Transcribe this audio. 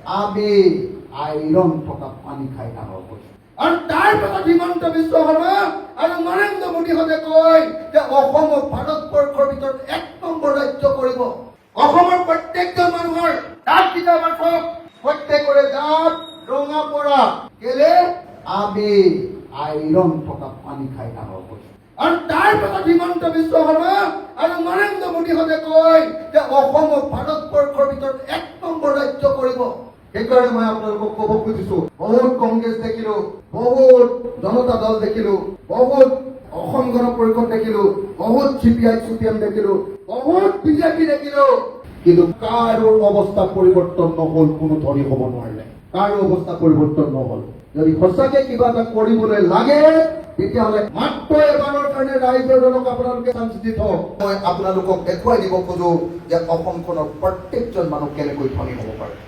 আমি আইৰণ থকা পানী খাই ডাঙৰ কৰিছো। আৰু তাৰ পাছত হিমন্ত বিশ্ব শৰ্মা আৰু নৰেন্দ্ৰ মোদীহঁতে কয় যে অসমক ভাৰতবৰ্ষৰ ভিতৰত 1 নম্বৰ ৰাজ্য কৰিব। অসমৰ প্ৰত্যেকজন মানুহৰ দাঁত কেইটা বাছক, প্ৰত্যেকৰে দাঁত ৰঙা পৰা, কেলে আমি আইৰণ থকা পানী খাই ডাঙৰ কৰিছো। আৰু তাৰ পাছত হিমন্ত বিশ্ব শৰ্মা আৰু নৰেন্দ্ৰ মোদীহঁতে কয় যে অসমক ভাৰতবৰ্ষৰ ভিতৰত 1 নম্বৰ ৰাজ্য কৰিব। সেইকাৰণে মই আপোনালোকক ক'ব খুজিছো, বহুত কংগ্ৰেছ দেখিলো, বহুত জনতা দল দেখিলো, বহুত অসম গণ পৰিষদ দেখিলো, বহুত CPI-CPM দেখিলো, বহুত বিজেপি দেখিলো, কিন্তু কাৰো অৱস্থা পৰিৱৰ্তন নহল, কোনো ধনী হ'ব নোৱাৰিলে, কাৰো অৱস্থা পৰিৱৰ্তন নহল। যদি সঁচাকে কিবা এটা কৰিবলৈ লাগে তেতিয়াহ'লে মাত্ৰ এবাৰৰ কাৰণে ৰাইজৰ দলক আপোনালোকে চান্স দি থওক। মই আপোনালোকক দেখুৱাই দিব খোজো যে অসমখনৰ প্ৰত্যেকজন মানুহ কেনেকৈ ধনী হ'ব পাৰে।